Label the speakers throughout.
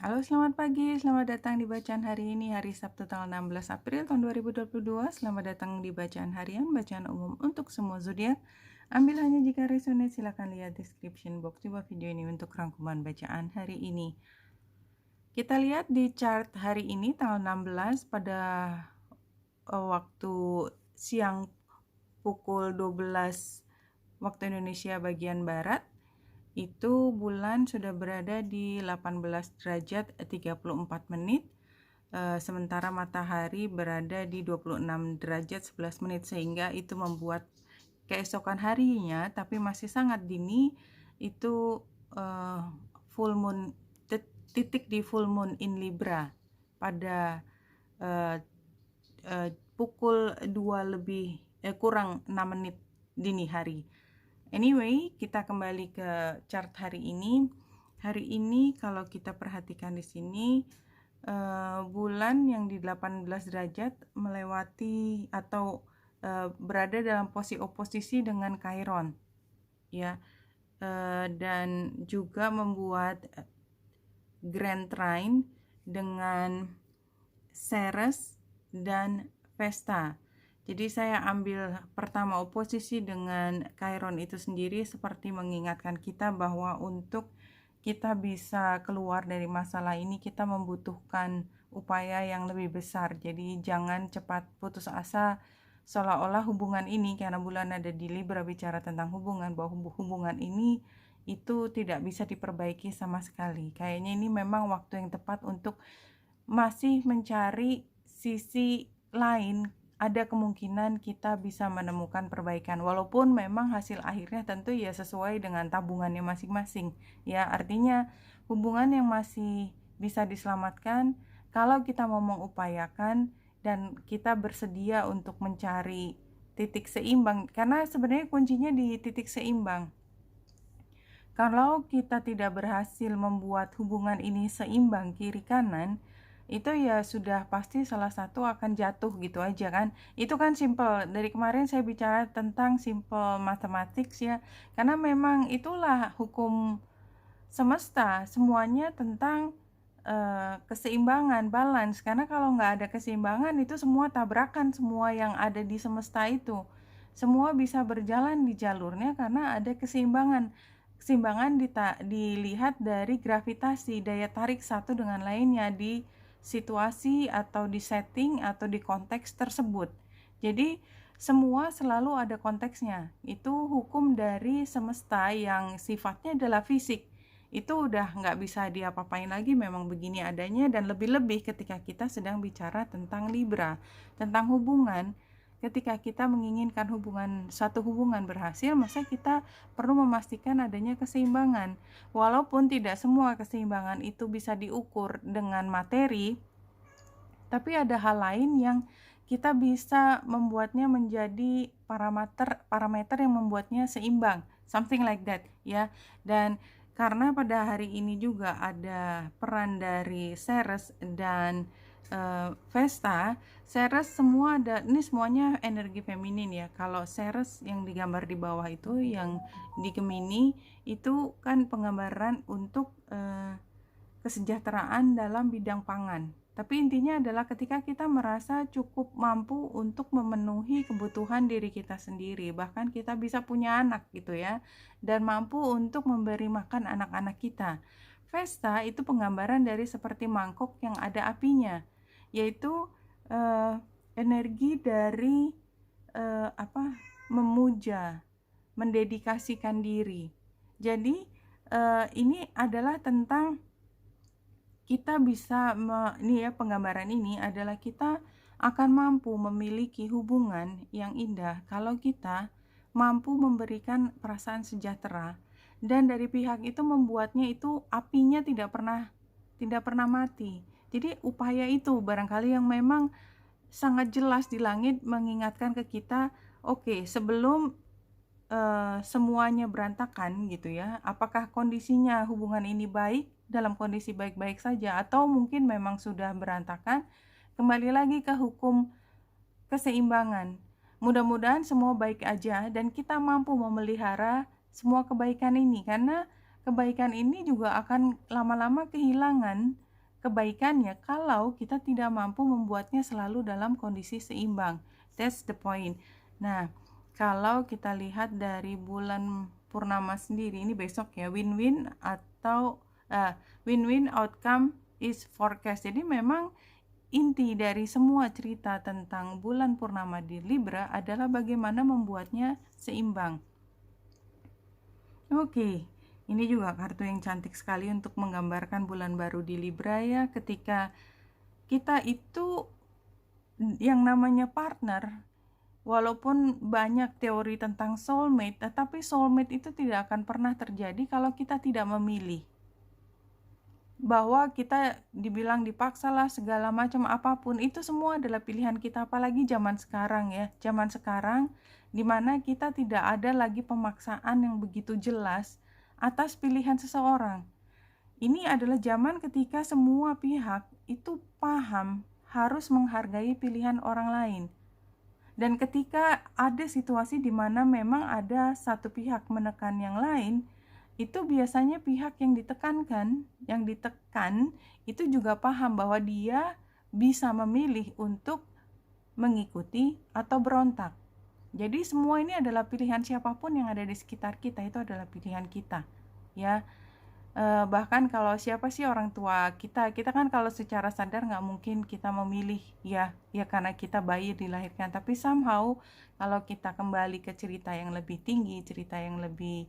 Speaker 1: Halo, selamat pagi. Selamat datang di bacaan hari ini, hari Sabtu tanggal 16 April tahun 2022. Selamat datang di bacaan harian, bacaan umum untuk semua zodiak. Ambil hanya jika resonate, silakan lihat description box di bawah video ini untuk rangkuman bacaan hari ini. Kita lihat di chart hari ini tanggal 16 pada waktu siang pukul 12 waktu Indonesia bagian barat. Itu bulan sudah berada di 18 derajat 34 menit, sementara matahari berada di 26 derajat 11 menit, sehingga itu membuat keesokan harinya, tapi masih sangat dini, itu full moon, titik di full moon in Libra pada pukul 2 lebih kurang 6 menit dini hari. Anyway, kita kembali ke chart hari ini. Hari ini kalau kita perhatikan di sini, bulan yang di 18 derajat melewati atau berada dalam posisi oposisi dengan Chiron, ya, dan juga membuat Grand Trine dengan Ceres dan Vesta. Jadi saya ambil pertama oposisi dengan Chiron itu sendiri seperti mengingatkan kita bahwa untuk kita bisa keluar dari masalah ini kita membutuhkan upaya yang lebih besar. Jadi jangan cepat putus asa seolah-olah hubungan ini, karena bulan ada di Libra bicara tentang hubungan, bahwa hubungan ini itu tidak bisa diperbaiki sama sekali. Kayaknya ini memang waktu yang tepat untuk masih mencari sisi lain. Ada kemungkinan kita bisa menemukan perbaikan, walaupun memang hasil akhirnya tentu ya sesuai dengan tabungannya masing-masing, ya. Artinya hubungan yang masih bisa diselamatkan kalau kita mau mengupayakan dan kita bersedia untuk mencari titik seimbang, karena sebenarnya kuncinya di titik seimbang. Kalau kita tidak berhasil membuat hubungan ini seimbang kiri kanan, itu ya sudah pasti salah satu akan jatuh gitu aja kan. Itu kan simple. Dari kemarin saya bicara tentang simple mathematics ya, karena memang itulah hukum semesta, semuanya tentang keseimbangan, balance. Karena kalau nggak ada keseimbangan itu semua tabrakan, semua yang ada di semesta itu semua bisa berjalan di jalurnya karena ada keseimbangan. Keseimbangan dilihat dari gravitasi, daya tarik satu dengan lainnya di situasi atau di setting atau di konteks tersebut. Jadi semua selalu ada konteksnya. Itu hukum dari semesta yang sifatnya adalah fisik. Itu udah nggak bisa diapa-apain lagi, memang begini adanya. Dan lebih-lebih ketika kita sedang bicara tentang Libra, tentang hubungan. Ketika kita menginginkan satu hubungan berhasil, maka kita perlu memastikan adanya keseimbangan. Walaupun tidak semua keseimbangan itu bisa diukur dengan materi, tapi ada hal lain yang kita bisa membuatnya menjadi parameter yang membuatnya seimbang, something like that, ya. Dan karena pada hari ini juga ada peran dari Ceres dan Vesta. Ceres semua ada, ini semuanya energi feminin ya. Kalau Ceres yang digambar di bawah itu, yang di Gemini, itu kan penggambaran untuk kesejahteraan dalam bidang pangan. Tapi intinya adalah ketika kita merasa cukup mampu untuk memenuhi kebutuhan diri kita sendiri, bahkan kita bisa punya anak gitu ya, dan mampu untuk memberi makan anak-anak kita. Vesta itu penggambaran dari seperti mangkok yang ada apinya, yaitu energi dari memuja, mendedikasikan diri. Jadi ini adalah tentang kita bisa ini ya, penggambaran ini adalah kita akan mampu memiliki hubungan yang indah kalau kita mampu memberikan perasaan sejahtera, dan dari pihak itu membuatnya itu apinya tidak pernah mati. Jadi upaya itu barangkali yang memang sangat jelas di langit mengingatkan ke kita, oke, sebelum semuanya berantakan gitu ya, apakah kondisinya hubungan ini baik, dalam kondisi baik-baik saja, atau mungkin memang sudah berantakan. Kembali lagi ke hukum keseimbangan. Mudah-mudahan semua baik aja dan kita mampu memelihara semua kebaikan ini, karena kebaikan ini juga akan lama-lama kehilangan kebaikannya kalau kita tidak mampu membuatnya selalu dalam kondisi seimbang. That's the point. Nah, kalau kita lihat dari bulan purnama sendiri, ini besok ya, win-win atau win-win outcome is forecast. Jadi memang inti dari semua cerita tentang bulan purnama di Libra adalah bagaimana membuatnya seimbang. Oke, ini juga kartu yang cantik sekali untuk menggambarkan bulan baru di Libra ya, ketika kita itu yang namanya partner, walaupun banyak teori tentang soulmate, tetapi soulmate itu tidak akan pernah terjadi kalau kita tidak memilih. Bahwa kita dibilang dipaksa lah segala macam apapun, itu semua adalah pilihan kita, apalagi zaman sekarang ya. Zaman sekarang dimana kita tidak ada lagi pemaksaan yang begitu jelas atas pilihan seseorang. Ini adalah zaman ketika semua pihak itu paham harus menghargai pilihan orang lain. Dan ketika ada situasi di mana memang ada satu pihak menekan yang lain, itu biasanya pihak yang ditekan itu juga paham bahwa dia bisa memilih untuk mengikuti atau berontak. Jadi semua ini adalah pilihan siapapun yang ada di sekitar kita, itu adalah pilihan kita ya. Bahkan kalau siapa sih orang tua kita kan kalau secara sadar nggak mungkin kita memilih ya karena kita bayi dilahirkan, tapi somehow kalau kita kembali ke cerita yang lebih tinggi, cerita yang lebih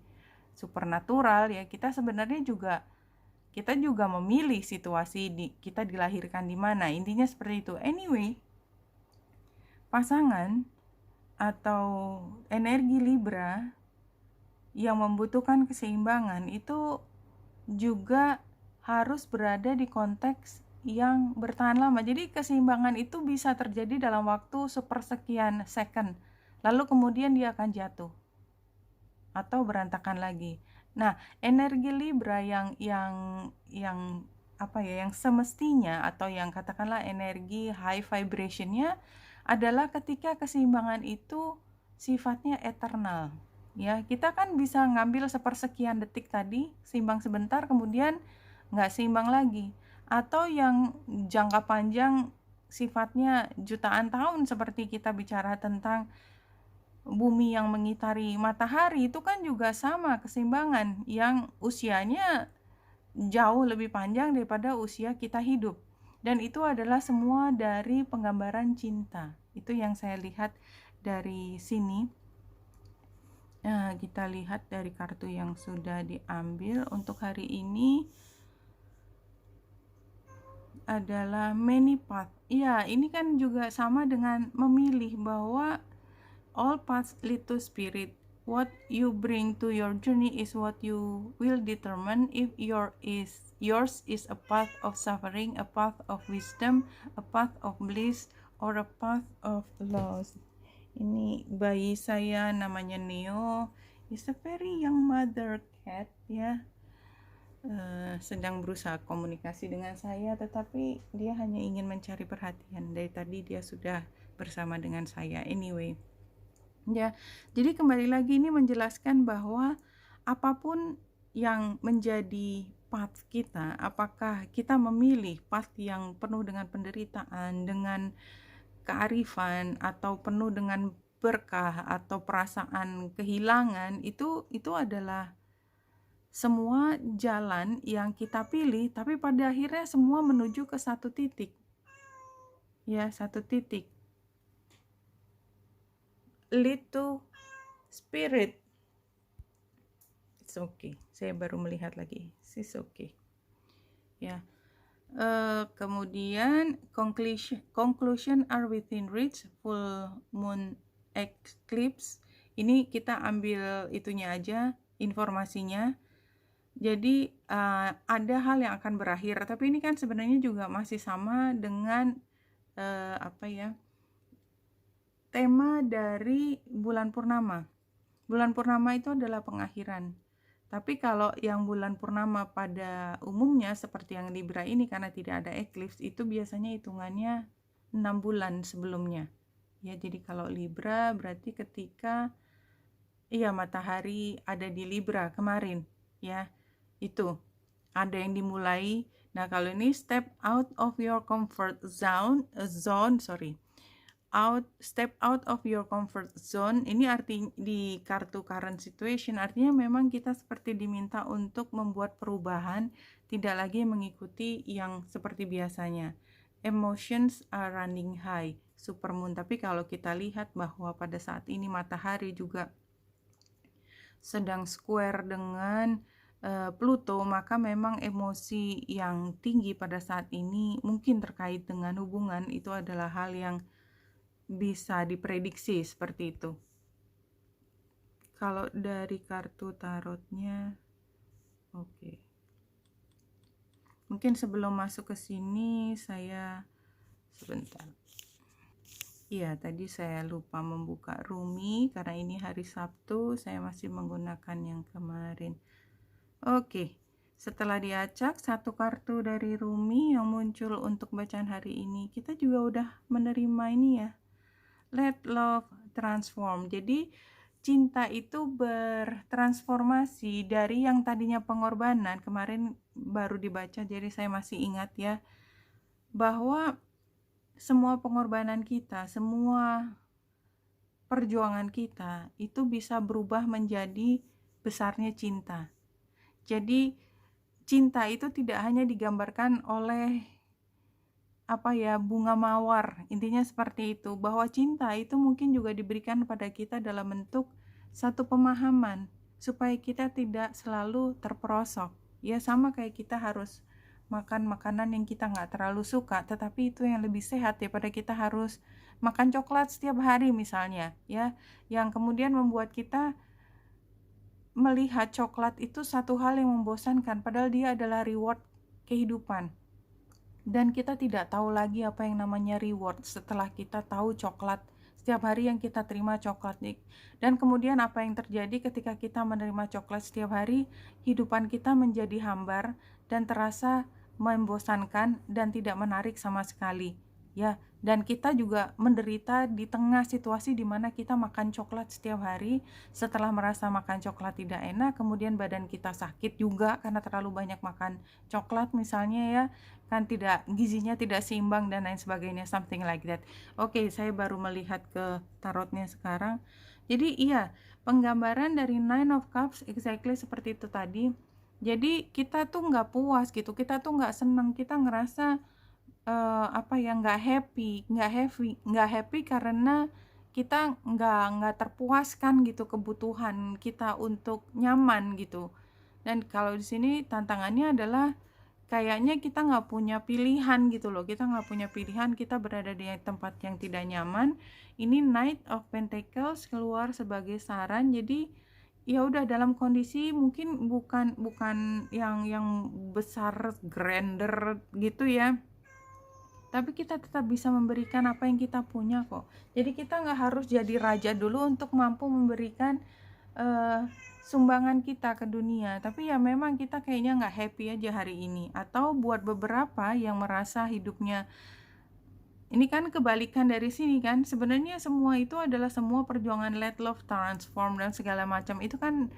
Speaker 1: supernatural ya, kita sebenarnya juga memilih situasi kita dilahirkan di mana, intinya seperti itu. Anyway, pasangan atau energi Libra yang membutuhkan keseimbangan itu juga harus berada di konteks yang bertahan lama. Jadi keseimbangan itu bisa terjadi dalam waktu sepersekian second, lalu kemudian dia akan jatuh atau berantakan lagi. Nah, energi Libra yang semestinya atau yang katakanlah energi high vibrationnya adalah ketika keseimbangan itu sifatnya eternal. Ya, kita kan bisa ngambil sepersekian detik tadi, seimbang sebentar, kemudian nggak seimbang lagi. Atau yang jangka panjang sifatnya jutaan tahun, seperti kita bicara tentang bumi yang mengitari matahari, itu kan juga sama keseimbangan yang usianya jauh lebih panjang daripada usia kita hidup. Dan itu adalah semua dari penggambaran cinta. Itu yang saya lihat dari sini. Nah, kita lihat dari kartu yang sudah diambil untuk hari ini adalah many path. Ya, ini kan juga sama dengan memilih, bahwa all paths lead to spirit. What you bring to your journey is what you will determine if yours is a path of suffering, a path of wisdom, a path of bliss, or a path of loss. Ini bayi saya namanya Neo, is a very young mother cat ya, sedang berusaha komunikasi dengan saya, tetapi dia hanya ingin mencari perhatian. Dari tadi dia sudah bersama dengan saya. Anyway ya, jadi kembali lagi ini menjelaskan bahwa apapun yang menjadi path kita, apakah kita memilih path yang penuh dengan penderitaan, dengan kearifan, atau penuh dengan berkah atau perasaan kehilangan, itu adalah semua jalan yang kita pilih, tapi pada akhirnya semua menuju ke satu titik. Ya, satu titik. Lead to spirit. It's okay. Saya baru melihat lagi. It's okay. Ya. Kemudian conclusion are within reach, full moon eclipse. Ini kita ambil itunya aja, informasinya. Jadi ada hal yang akan berakhir, tapi ini kan sebenarnya juga masih sama dengan tema dari bulan purnama. Bulan purnama itu adalah pengakhiran. Tapi kalau yang bulan purnama pada umumnya seperti yang Libra ini, karena tidak ada eclipse, itu biasanya hitungannya 6 bulan sebelumnya. Ya, jadi kalau Libra berarti ketika matahari ada di Libra kemarin, ya. Itu ada yang dimulai Nah, kalau ini step out of your comfort step out of your comfort zone, ini arti di kartu current situation artinya memang kita seperti diminta untuk membuat perubahan, tidak lagi mengikuti yang seperti biasanya. Emotions are running high, supermoon. Tapi kalau kita lihat bahwa pada saat ini matahari juga sedang square dengan Pluto, maka memang emosi yang tinggi pada saat ini mungkin terkait dengan hubungan itu adalah hal yang bisa diprediksi seperti itu. Kalau dari kartu tarotnya, oke. Mungkin sebelum masuk ke sini saya sebentar. Iya, tadi saya lupa membuka Rumi karena ini hari Sabtu, saya masih menggunakan yang kemarin. Oke. Setelah diacak satu kartu dari Rumi yang muncul untuk bacaan hari ini, kita juga udah menerima ini ya. Let love transform. Jadi cinta itu bertransformasi dari yang tadinya pengorbanan, kemarin baru dibaca jadi saya masih ingat ya, bahwa semua pengorbanan kita, semua perjuangan kita itu bisa berubah menjadi besarnya cinta. Jadi cinta itu tidak hanya digambarkan oleh bunga mawar, intinya seperti itu, bahwa cinta itu mungkin juga diberikan pada kita dalam bentuk satu pemahaman supaya kita tidak selalu terperosok. Ya sama kayak kita harus makan makanan yang kita nggak terlalu suka, tetapi itu yang lebih sehat daripada kita harus makan coklat setiap hari misalnya, ya, yang kemudian membuat kita melihat coklat itu satu hal yang membosankan, padahal dia adalah reward kehidupan. Dan kita tidak tahu lagi apa yang namanya reward setelah kita tahu coklat setiap hari yang kita terima coklat nih. Dan kemudian apa yang terjadi ketika kita menerima coklat setiap hari, kehidupan kita menjadi hambar dan terasa membosankan dan tidak menarik sama sekali. Ya, dan kita juga menderita di tengah situasi di mana kita makan coklat setiap hari. Setelah merasa makan coklat tidak enak, kemudian badan kita sakit juga karena terlalu banyak makan coklat misalnya ya, kan tidak, gizinya tidak seimbang dan lain sebagainya, something like that. Oke, saya baru melihat ke tarotnya sekarang. Jadi iya, penggambaran dari Nine of Cups exactly seperti itu tadi. Jadi kita tuh nggak puas gitu, kita tuh nggak senang, kita ngerasa nggak happy karena kita nggak terpuaskan gitu kebutuhan kita untuk nyaman gitu. Dan kalau di sini tantangannya adalah kayaknya kita nggak punya pilihan gitu loh, kita nggak punya pilihan, kita berada di tempat yang tidak nyaman. Ini Knight of Pentacles keluar sebagai saran. Jadi ya udah dalam kondisi mungkin bukan yang besar grander gitu ya, tapi kita tetap bisa memberikan apa yang kita punya kok. Jadi kita nggak harus jadi raja dulu untuk mampu memberikan sumbangan kita ke dunia. Tapi ya memang kita kayaknya nggak happy aja hari ini. Atau buat beberapa yang merasa hidupnya, ini kan kebalikan dari sini kan, sebenarnya semua itu adalah semua perjuangan let love transform dan segala macam itu kan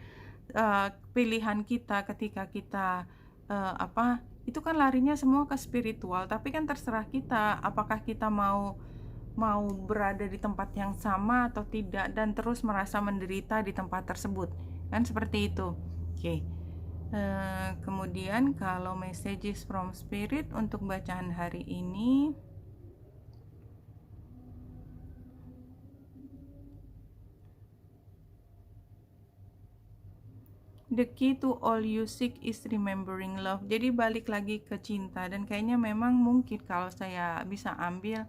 Speaker 1: pilihan kita ketika kita itu kan larinya semua ke spiritual. Tapi kan terserah kita apakah kita mau berada di tempat yang sama atau tidak dan terus merasa menderita di tempat tersebut, kan seperti itu. Oke. Kemudian kalau messages from spirit untuk bacaan hari ini, the key to all you seek is remembering love. Jadi balik lagi ke cinta, dan kayaknya memang mungkin kalau saya bisa ambil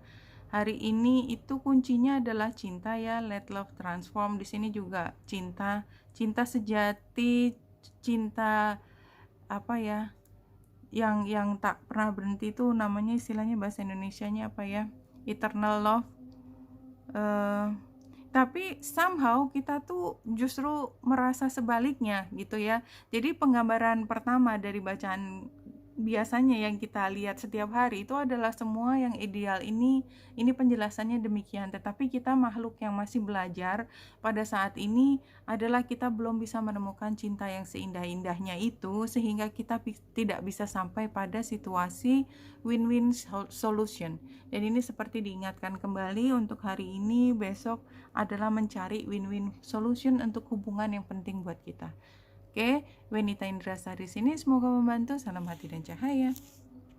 Speaker 1: hari ini itu kuncinya adalah cinta ya. Let love transform, di sini juga cinta sejati, cinta yang tak pernah berhenti, itu namanya istilahnya bahasa Indonesianya apa ya, eternal love. Tapi somehow kita tuh justru merasa sebaliknya gitu ya. Jadi penggambaran pertama dari bacaan biasanya yang kita lihat setiap hari itu adalah semua yang ideal. Ini penjelasannya demikian, tetapi kita makhluk yang masih belajar pada saat ini adalah kita belum bisa menemukan cinta yang seindah-indahnya itu, sehingga kita tidak bisa sampai pada situasi win-win solution. Dan ini seperti diingatkan kembali untuk hari ini, besok adalah mencari win-win solution untuk hubungan yang penting buat kita. Oke, Wenita Indrasari sini, semoga membantu. Salam hati dan cahaya.